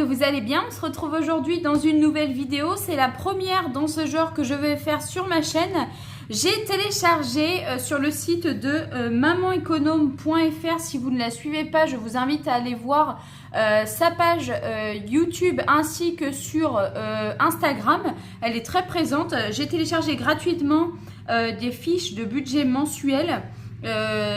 vous allez bien. On se retrouve aujourd'hui dans une nouvelle vidéo. C'est la première dans ce genre que je vais faire sur ma chaîne. J'ai téléchargé sur le site de mamanéconome.fr. Si vous ne la suivez pas, je vous invite à aller voir sa page YouTube ainsi que sur Instagram. Elle est très présente. J'ai téléchargé gratuitement des fiches de budget mensuel.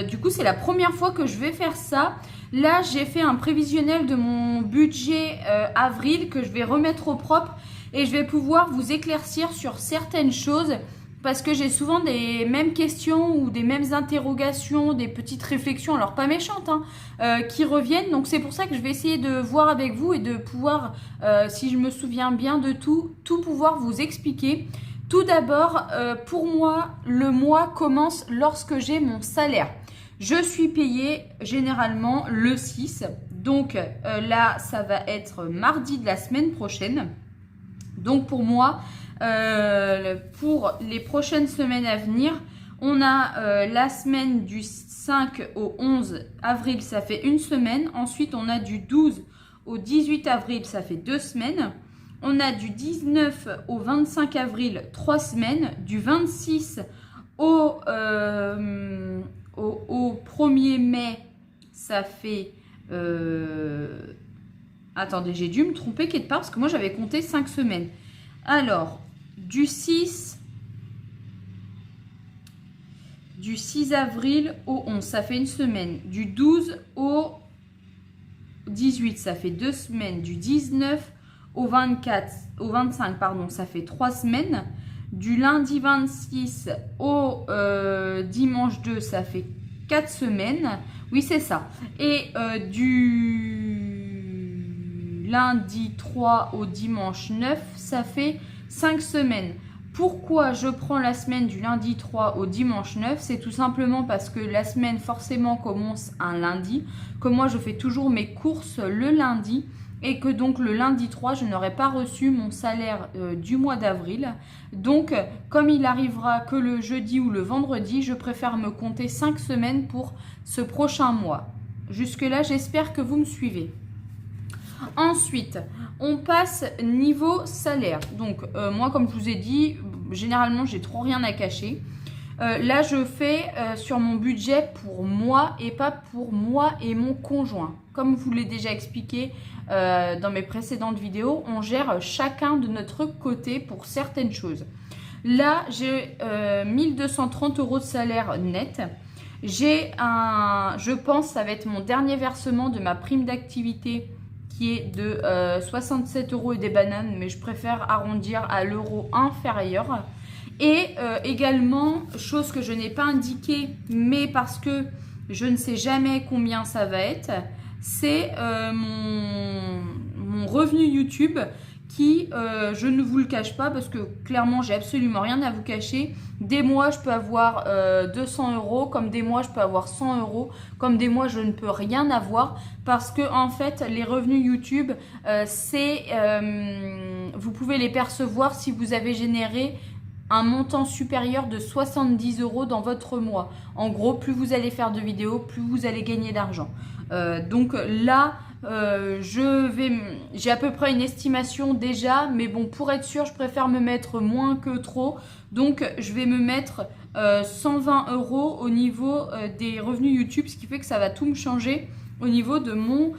Du coup, c'est la première fois que je vais faire ça. Là, j'ai fait un prévisionnel de mon budget avril que je vais remettre au propre et je vais pouvoir vous éclaircir sur certaines choses parce que j'ai souvent des mêmes questions ou des mêmes interrogations, des petites réflexions, alors pas méchantes, qui reviennent. Donc c'est pour ça que je vais essayer de voir avec vous et de pouvoir, si je me souviens bien de tout pouvoir vous expliquer. Tout d'abord, pour moi, le mois commence lorsque j'ai mon salaire. Je suis payée généralement le 6. Donc là, ça va être mardi de la semaine prochaine. Donc pour moi, pour les prochaines semaines à venir, on a la semaine du 5 au 11 avril, ça fait une semaine. Ensuite, on a du 12 au 18 avril, ça fait 2 semaines. On a du 19 au 25 avril, 3 semaines. Du 26 au 1er mai, ça fait... Attendez, j'ai dû me tromper quelque part parce que moi, j'avais compté 5 semaines. Alors, du 6 avril au 11, ça fait une semaine. Du 12 au 18, ça fait 2 semaines. Du 19 au 25, pardon, ça fait 3 semaines. Du lundi 26 au dimanche 2, ça fait 4 semaines. Oui, c'est ça. Et du lundi 3 au dimanche 9, ça fait 5 semaines. Pourquoi je prends la semaine du lundi 3 au dimanche 9? C'est tout simplement parce que la semaine forcément commence un lundi, que moi je fais toujours mes courses le lundi et que donc le lundi 3, je n'aurai pas reçu mon salaire du mois d'avril. Donc, comme il arrivera que le jeudi ou le vendredi, je préfère me compter 5 semaines pour ce prochain mois. Jusque-là, j'espère que vous me suivez. Ensuite, on passe niveau salaire. Donc, moi, comme je vous ai dit, généralement, j'ai trop rien à cacher. Là, je fais sur mon budget pour moi et pas pour moi et mon conjoint. Comme je vous l'ai déjà expliqué dans mes précédentes vidéos, on gère chacun de notre côté pour certaines choses. Là, j'ai 1230 € de salaire net. J'ai je pense, ça va être mon dernier versement de ma prime d'activité qui est de 67 € et des bananes, mais je préfère arrondir à l'euro inférieur. Et également, chose que je n'ai pas indiquée, mais parce que je ne sais jamais combien ça va être, c'est mon revenu YouTube qui, je ne vous le cache pas parce que clairement, j'ai absolument rien à vous cacher. Des mois, je peux avoir 200 €, comme des mois, je peux avoir 100 €, comme des mois, je ne peux rien avoir parce que en fait, les revenus YouTube, vous pouvez les percevoir si vous avez généré un montant supérieur de 70 € dans votre mois. En gros, plus vous allez faire de vidéos, plus vous allez gagner d'argent. Donc là, j'ai à peu près une estimation déjà, mais bon, pour être sûr, je préfère me mettre moins que trop. Donc, je vais me mettre 120 € au niveau des revenus YouTube, ce qui fait que ça va tout me changer au niveau de mon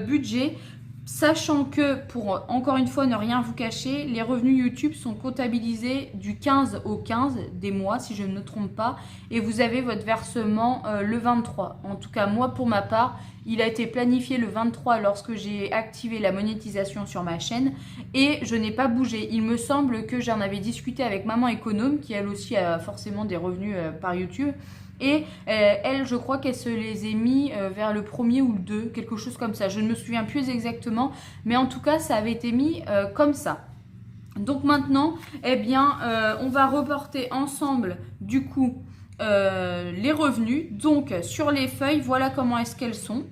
budget. Sachant que, pour encore une fois ne rien vous cacher, les revenus YouTube sont comptabilisés du 15 au 15 des mois, si je ne me trompe pas, et vous avez votre versement le 23. En tout cas, moi, pour ma part, il a été planifié le 23 lorsque j'ai activé la monétisation sur ma chaîne, et je n'ai pas bougé. Il me semble que j'en avais discuté avec Maman Économe, qui elle aussi a forcément des revenus par YouTube. Et elle, je crois qu'elle se les a mis vers le 1er ou le 2, quelque chose comme ça. Je ne me souviens plus exactement, mais en tout cas, ça avait été mis comme ça. Donc maintenant, eh bien, on va reporter ensemble, du coup, les revenus. Donc, sur les feuilles, voilà comment est-ce qu'elles sont.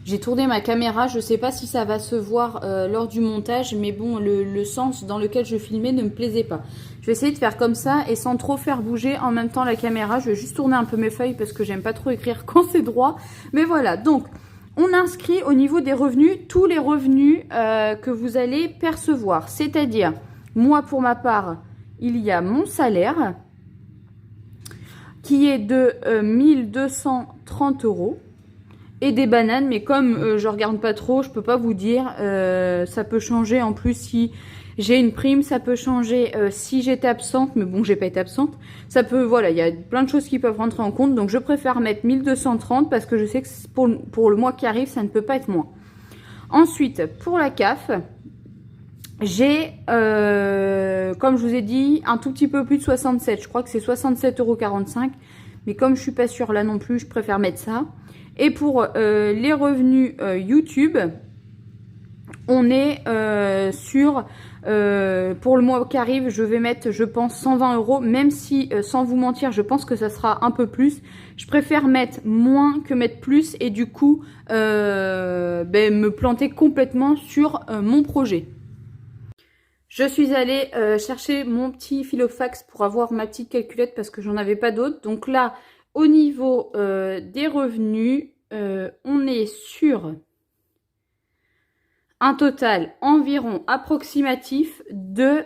J'ai tourné ma caméra, je ne sais pas si ça va se voir lors du montage, mais bon, le sens dans lequel je filmais ne me plaisait pas. Je vais essayer de faire comme ça et sans trop faire bouger en même temps la caméra. Je vais juste tourner un peu mes feuilles parce que j'aime pas trop écrire quand c'est droit. Mais voilà, donc on inscrit au niveau des revenus tous les revenus que vous allez percevoir. C'est-à-dire, moi pour ma part, il y a mon salaire qui est de 1230 € et des bananes. Mais comme je regarde pas trop, je peux pas vous dire. Ça peut changer en plus si j'ai une prime, ça peut changer si j'étais absente, mais bon, j'ai pas été absente. Ça peut, voilà, il y a plein de choses qui peuvent rentrer en compte. Donc, je préfère mettre 1230 parce que je sais que pour le mois qui arrive, ça ne peut pas être moins. Ensuite, pour la CAF, j'ai, comme je vous ai dit, un tout petit peu plus de 67. Je crois que c'est 67,45 €. Mais comme je suis pas sûre là non plus, je préfère mettre ça. Et pour les revenus YouTube, on est sur... pour le mois qui arrive, je vais mettre, je pense, 120 €. Même si, sans vous mentir, je pense que ça sera un peu plus. Je préfère mettre moins que mettre plus et du coup, me planter complètement sur mon projet. Je suis allée chercher mon petit filofax pour avoir ma petite calculette parce que j'en avais pas d'autres. Donc là, au niveau des revenus, on est sur un total environ approximatif de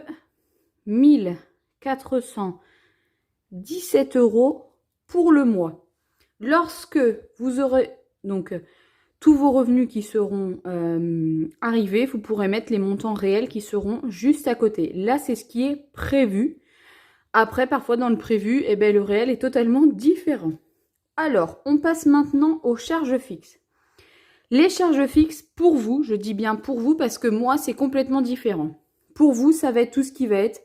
1417 € pour le mois. Lorsque vous aurez donc tous vos revenus qui seront arrivés, vous pourrez mettre les montants réels qui seront juste à côté. Là, c'est ce qui est prévu. Après, parfois dans le prévu, le réel est totalement différent. Alors, on passe maintenant aux charges fixes. Les charges fixes, pour vous, je dis bien pour vous parce que moi, c'est complètement différent. Pour vous, ça va être tout ce qui va être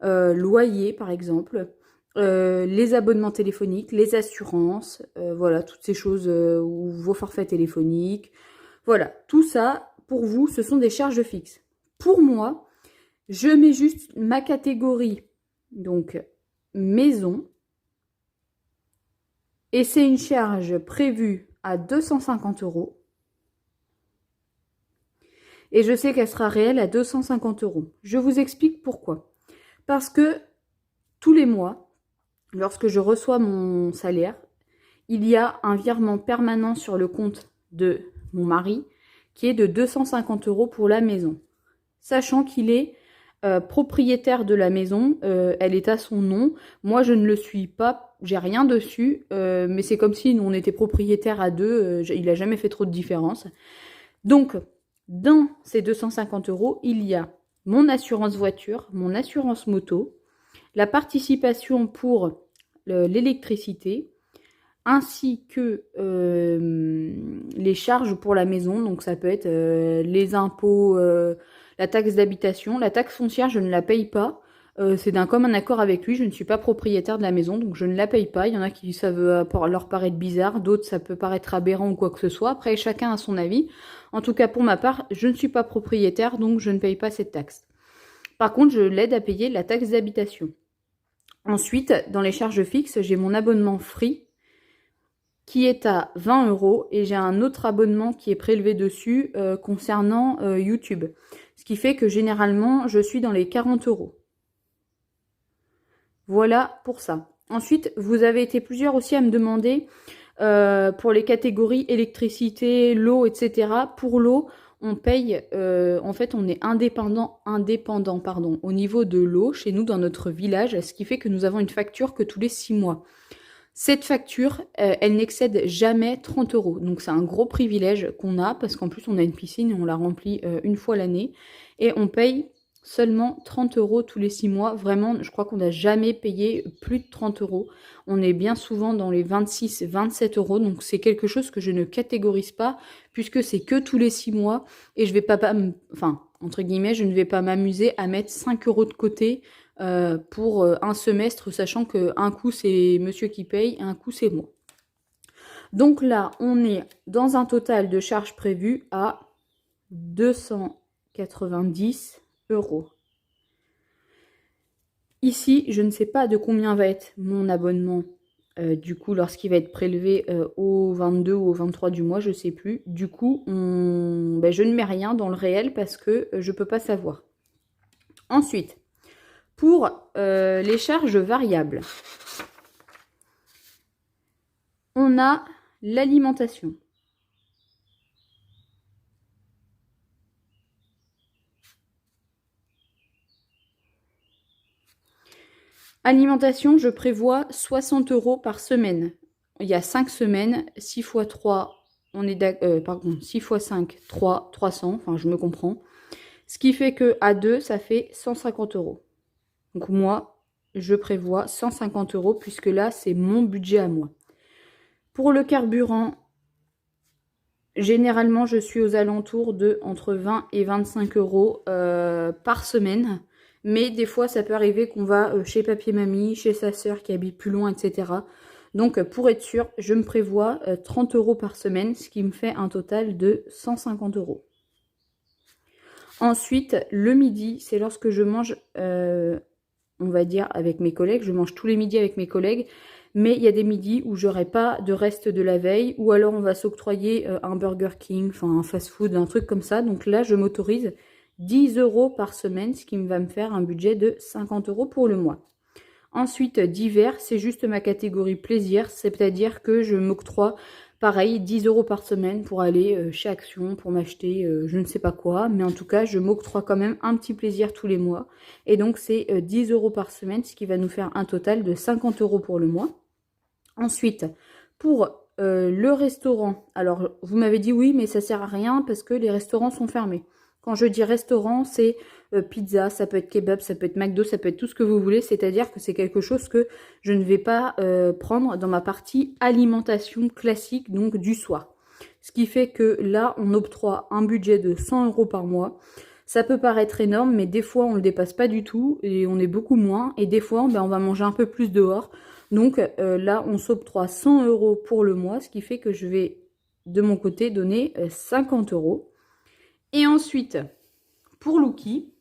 loyer, par exemple, les abonnements téléphoniques, les assurances, voilà, toutes ces choses, ou vos forfaits téléphoniques. Voilà, tout ça, pour vous, ce sont des charges fixes. Pour moi, je mets juste ma catégorie, donc maison, et c'est une charge prévue à 250 €. Et je sais qu'elle sera réelle à 250 €. Je vous explique pourquoi. Parce que tous les mois, lorsque je reçois mon salaire, il y a un virement permanent sur le compte de mon mari qui est de 250 € pour la maison. Sachant qu'il est propriétaire de la maison, elle est à son nom. Moi, je ne le suis pas, j'ai rien dessus, mais c'est comme si nous, on était propriétaires à deux. Il n'a jamais fait trop de différence. Donc, dans ces 250 €, il y a mon assurance voiture, mon assurance moto, la participation pour l'électricité, ainsi que les charges pour la maison. Donc ça peut être les impôts, la taxe d'habitation, la taxe foncière, je ne la paye pas. C'est d'un commun accord avec lui, je ne suis pas propriétaire de la maison, donc je ne la paye pas. Il y en a qui ça veut leur paraître bizarre, d'autres ça peut paraître aberrant ou quoi que ce soit. Après, chacun a son avis. En tout cas, pour ma part, je ne suis pas propriétaire, donc je ne paye pas cette taxe. Par contre, je l'aide à payer la taxe d'habitation. Ensuite, dans les charges fixes, j'ai mon abonnement Free qui est à 20 € et j'ai un autre abonnement qui est prélevé dessus concernant YouTube. Ce qui fait que généralement, je suis dans les 40 €. Voilà pour ça. Ensuite, vous avez été plusieurs aussi à me demander pour les catégories électricité, l'eau, etc. Pour l'eau, on paye, en fait, on est indépendant, au niveau de l'eau chez nous dans notre village, ce qui fait que nous avons une facture que tous les 6 mois. Cette facture, elle n'excède jamais 30 €. Donc c'est un gros privilège qu'on a parce qu'en plus on a une piscine et on la remplit une fois l'année. Et on paye seulement 30 € tous les 6 mois. Vraiment, je crois qu'on n'a jamais payé plus de 30 €. On est bien souvent dans les 26, 27 €. Donc c'est quelque chose que je ne catégorise pas puisque c'est que tous les 6 mois. Et je vais pas enfin, entre guillemets, je ne vais pas m'amuser à mettre 5 € de côté pour un semestre, sachant qu'un coup c'est monsieur qui paye et un coup c'est moi. Donc là, on est dans un total de charges prévues à 290 €. Ici, je ne sais pas de combien va être mon abonnement, du coup, lorsqu'il va être prélevé au 22 ou au 23 du mois, je ne sais plus. Du coup, je ne mets rien dans le réel parce que je ne peux pas savoir. Ensuite, pour les charges variables, on a l'alimentation. Alimentation, je prévois 60 € par semaine. Il y a 5 semaines, 6 x 3, on est pardon, 6 x 5, 300, enfin je me comprends. Ce qui fait que à 2, ça fait 150 €. Donc moi, je prévois 150 € puisque là, c'est mon budget à moi. Pour le carburant, généralement, je suis aux alentours de entre 20 et 25 € par semaine. Mais des fois, ça peut arriver qu'on va chez Papier Mamie, chez sa sœur qui habite plus loin, etc. Donc, pour être sûr, je me prévois 30 € par semaine, ce qui me fait un total de 150 €. Ensuite, le midi, c'est lorsque je mange, on va dire, avec mes collègues. Je mange tous les midis avec mes collègues. Mais il y a des midis où j'aurai pas de reste de la veille. Ou alors, on va s'octroyer un Burger King, enfin un fast-food, un truc comme ça. Donc là, je m'autorise 10 € par semaine, ce qui va me faire un budget de 50 € pour le mois. Ensuite, divers, c'est juste ma catégorie plaisir. C'est-à-dire que je m'octroie, pareil, 10 € par semaine pour aller chez Action, pour m'acheter je ne sais pas quoi. Mais en tout cas, je m'octroie quand même un petit plaisir tous les mois. Et donc, c'est 10 € par semaine, ce qui va nous faire un total de 50 € pour le mois. Ensuite, pour le restaurant, alors vous m'avez dit oui, mais ça sert à rien parce que les restaurants sont fermés. Quand je dis restaurant, c'est pizza, ça peut être kebab, ça peut être McDo, ça peut être tout ce que vous voulez. C'est-à-dire que c'est quelque chose que je ne vais pas prendre dans ma partie alimentation classique, donc du soir. Ce qui fait que là, on octroie un budget de 100 € par mois. Ça peut paraître énorme, mais des fois, on ne le dépasse pas du tout et on est beaucoup moins. Et des fois, ben, on va manger un peu plus dehors. Donc là, on s'octroie 100 € pour le mois, ce qui fait que je vais, de mon côté, donner 50 €. Et ensuite, pour Lookie,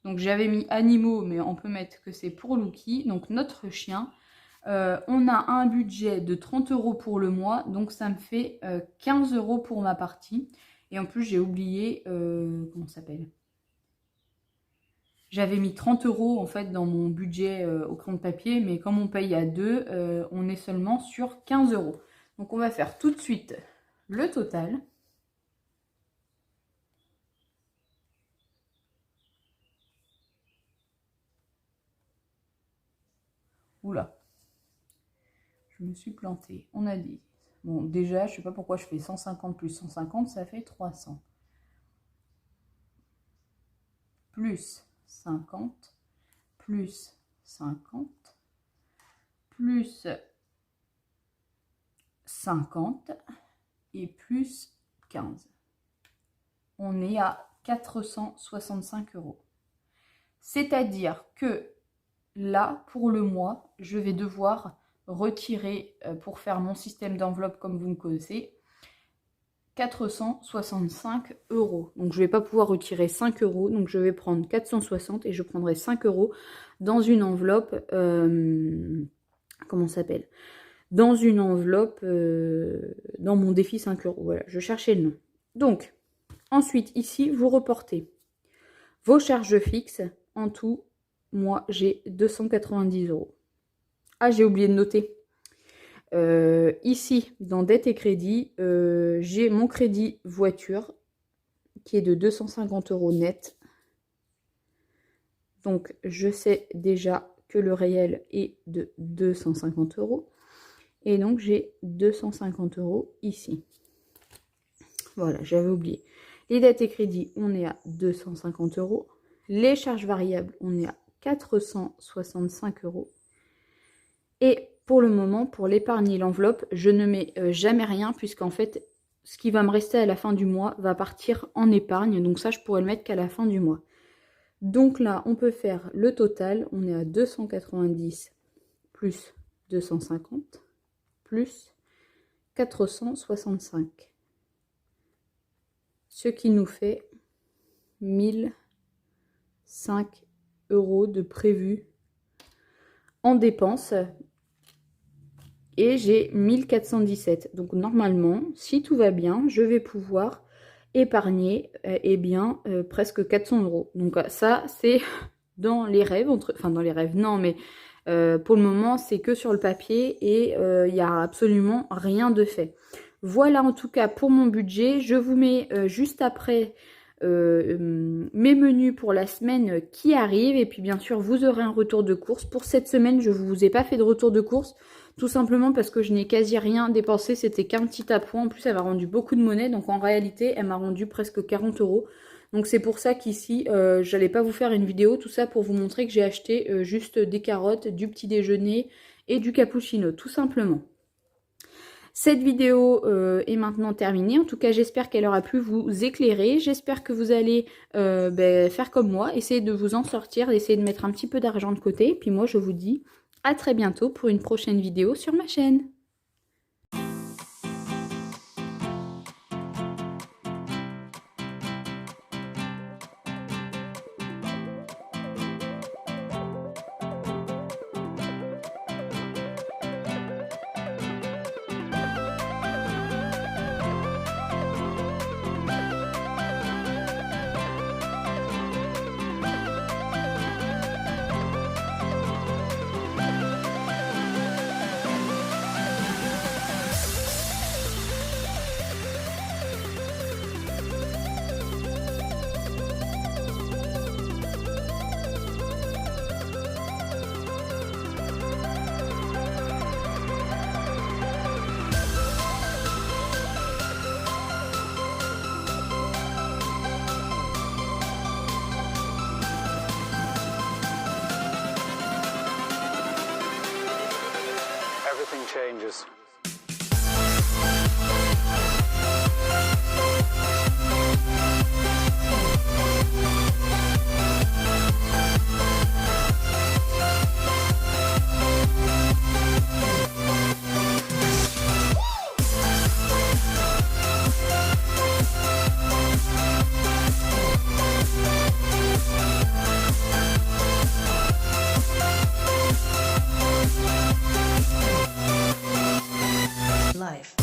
donc j'avais mis animaux, mais on peut mettre que c'est pour Lookie, donc notre chien, on a un budget de 30 € pour le mois, donc ça me fait 15 € pour ma partie. Et en plus, j'ai oublié, comment ça s'appelle ? J'avais mis 30 € en fait dans mon budget au crayon de papier, mais comme on paye à 2, on est seulement sur 15 €. Donc on va faire tout de suite le total. Oula, je me suis plantée. On a dit, bon déjà, je sais pas pourquoi je fais 150 plus 150, ça fait 300. Plus 50, plus 50, plus 50 et plus 15. On est à 465 €. C'est-à-dire que là, pour le mois, je vais devoir retirer, pour faire mon système d'enveloppe comme vous me connaissez, 465 €. Donc je ne vais pas pouvoir retirer 5 €, donc je vais prendre 460 et je prendrai 5 € dans une enveloppe, comment ça s'appelle ? Dans une enveloppe, dans mon défi 5 €. Voilà, je cherchais le nom. Donc, ensuite, ici, vous reportez vos charges fixes. En tout, moi, j'ai 290 €. Ah, j'ai oublié de noter. Ici, dans dette et crédit, j'ai mon crédit voiture qui est de 250 € net. Donc, je sais déjà que le réel est de 250 €. Et donc, j'ai 250 € ici. Voilà, j'avais oublié. Les dettes et crédits, on est à 250 €. Les charges variables, on est à 465 €. Et pour le moment, pour l'épargne et l'enveloppe, je ne mets jamais rien puisqu'en fait, ce qui va me rester à la fin du mois va partir en épargne. Donc ça, je pourrais le mettre qu'à la fin du mois. Donc là, on peut faire le total. On est à 290 plus 250 plus 465. Ce qui nous fait 1005 € de prévu en dépenses. Et j'ai 1417. Donc normalement, si tout va bien, je vais pouvoir épargner presque 400 €. Donc ça, c'est dans les rêves. Enfin, dans les rêves, non, mais pour le moment, c'est que sur le papier et il n'y a absolument rien de fait. Voilà en tout cas pour mon budget. Je vous mets juste après mes menus pour la semaine qui arrive. Et puis bien sûr, vous aurez un retour de course. Pour cette semaine, je ne vous ai pas fait de retour de course, tout simplement parce que je n'ai quasi rien dépensé. C'était qu'un petit appoint. En plus, elle m'a rendu beaucoup de monnaie. Donc en réalité, elle m'a rendu presque 40 €. Donc c'est pour ça qu'ici, j'allais pas vous faire une vidéo. Tout ça pour vous montrer que j'ai acheté juste des carottes, du petit déjeuner et du cappuccino, tout simplement. Cette vidéo est maintenant terminée. En tout cas, j'espère qu'elle aura pu vous éclairer. J'espère que vous allez faire comme moi, essayer de vous en sortir, essayer de mettre un petit peu d'argent de côté. Puis moi, je vous dis à très bientôt pour une prochaine vidéo sur ma chaîne. Everything changes. Life.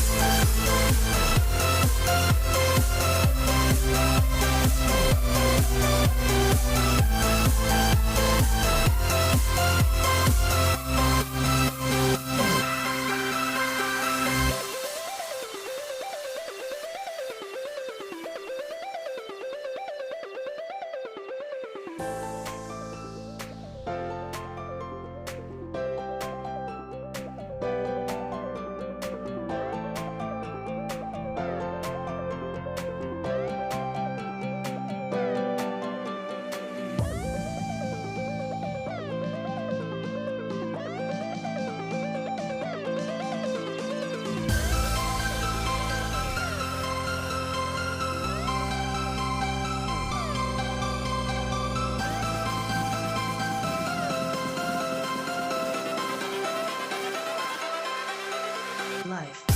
Life.